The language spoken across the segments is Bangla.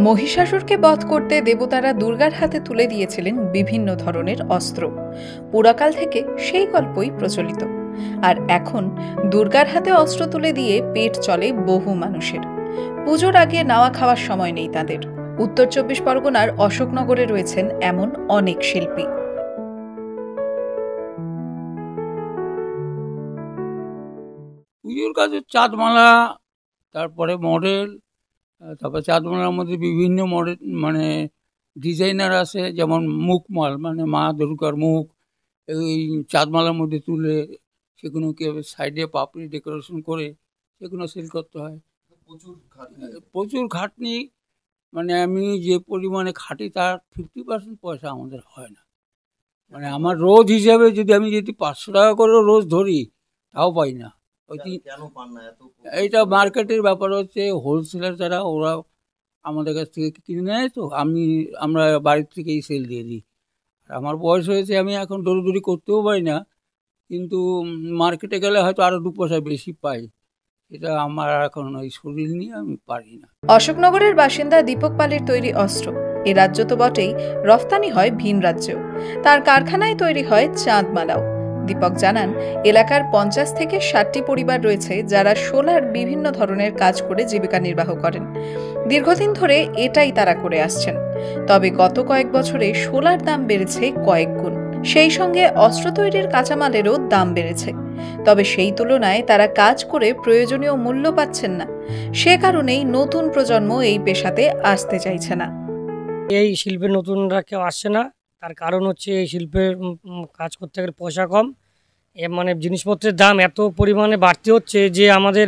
মহিষাসুরকে বধ করতে দেবতারা দুর্গার হাতে তুলে দিয়েছিলেন বিভিন্ন ধরনের অস্ত্র। পুরাকাল থেকে সেই গল্পই প্রচলিত। আর এখন দুর্গার হাতে অস্ত্র তুলে দিয়ে পেট চলে বহু মানুষের। পুজোর আগে নাওয়া খাওয়ার সময় নেই তাদের। উত্তর ২৪ পরগনার অশোকনগরে রয়েছেন এমন অনেক শিল্পী। পুজোর কাজে চাঁদমালা, তারপরে মডেল, তারপরে চাঁদমালার মধ্যে বিভিন্ন মডেল ডিজাইনার আছে, যেমন মুখমাল মা দুর্গার মুখ এই চাঁদমালার মধ্যে তুলে সেগুলোকে সাইডে পাপড়ি ডেকোরেশন করে সেগুলো সেল করতে হয়। প্রচুর খাটনি, আমি যে পরিমাণে খাটি তার 50% পয়সা আমাদের হয় না। আমার রোজ হিসাবে যদি 500 টাকা করেও রোজ ধরি তাও পাই না। এইটা মার্কেটের ব্যাপার হচ্ছে, হোলসেলার যারা ওরা আমাদের কাছ থেকে কিনে নেয়, তো আমরা বাড়ির থেকেই সেল দিয়ে দিই। আমার বয়স হয়েছে, আমি এখন দৌড়দৌড়ি করতেও পারি না, কিন্তু মার্কেটে গেলে হয়তো আরও 2 পয়সা বেশি পাই। এটা আমার এখন ওই শরীর নিয়ে আমি পারি না। অশোকনগরের বাসিন্দা দীপক পালের তৈরি অস্ত্র এ রাজ্য তো বটেই, রফতানি হয় ভিন রাজ্যেও। তার কারখানায় তৈরি হয় চাঁদমালাও। দীপক জানান, এলাকার 50 থেকে 60টি পরিবার রয়েছে যারা সোলার বিভিন্ন ধরনের কাজ করে জীবিকা নির্বাহ করেন। দীর্ঘদিন ধরে এটাই তারা করে আসছেন। তবে গত কয়েক বছরে সোলার দাম বেড়েছে কয়েক গুণ। সেই সঙ্গে অস্ত্র তৈরির কাঁচামালেরও দাম বেড়েছে। তবে সেই তুলনায় তারা কাজ করে প্রয়োজনীয় মূল্য পাচ্ছেন না। সে কারণেই নতুন প্রজন্ম এই পেশাতে আসতে চাইছে না। এই শিল্পে নতুনরা কেউ আসছে না। তার কারণ হচ্ছে এই শিল্পের কাজ করতে গেলে পয়সা কম, জিনিসপত্রের দাম এত পরিমাণে বাড়তি হচ্ছে যে আমাদের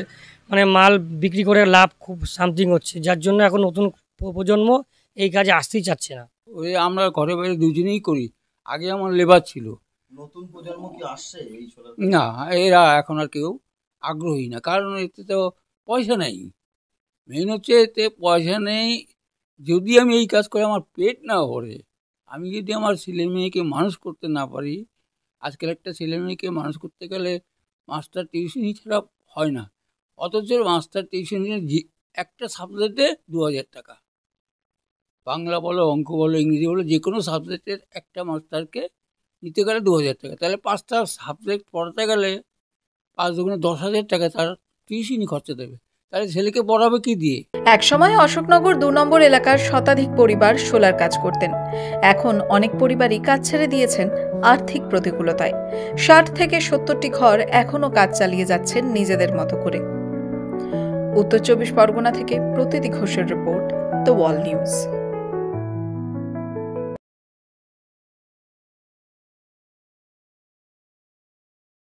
মাল বিক্রি করে লাভ খুব সামথিং হচ্ছে, যার জন্য এখন নতুন প্রজন্ম এই কাজে আসতেই চাচ্ছে না। ওই আমরা ঘরে বাইরে দুজনেই করি। আগে আমার লেবার ছিল। নতুন প্রজন্ম কি আসছে এই সোলার? না, এরা এখন আর কেউ আগ্রহী না, কারণ এতে তো পয়সা নেই। মেইন হচ্ছে এতে পয়সা নেই। যদি আমি এই কাজ করে আমার পেট না ভরে, আমি যদি আমার ছেলে মেয়েকে মানুষ করতে না পারি, আজকাল একটা ছেলে মেয়েকে মানুষ করতে গেলে মাস্টার টিউশনি ছাড়া হয় না। অথচ মাস্টার টিউশনি একটা সাবজেক্টে 2000 টাকা। বাংলা বলো, অঙ্ক বলো, ইংরেজি বলো, যে কোনো সাবজেক্টের একটা মাস্টারকে নিতে গেলে 2000 টাকা। তাহলে 5টা সাবজেক্ট পড়াতে গেলে 5 দুগুণে 10,000 টাকা তার টিউশনি খরচা দেবে। তাহলে ছেলেকে পড়াবে কি দিয়ে? একসময় অশোকনগর 2 নম্বর এলাকার শতাধিক পরিবার সোলার কাজ করতেন। এখন অনেক পরিবারই কাজ ছেড়ে দিয়েছেন আর্থিক প্রতিকূলতায়। 60 থেকে 70টি ঘর এখনো কাজ চালিয়ে যাচ্ছেন নিজেদের মতো করে। উত্তর 24 পরগনা থেকে প্রতীতি ঘোষের রিপোর্ট, দ্য ওয়াল নিউজ।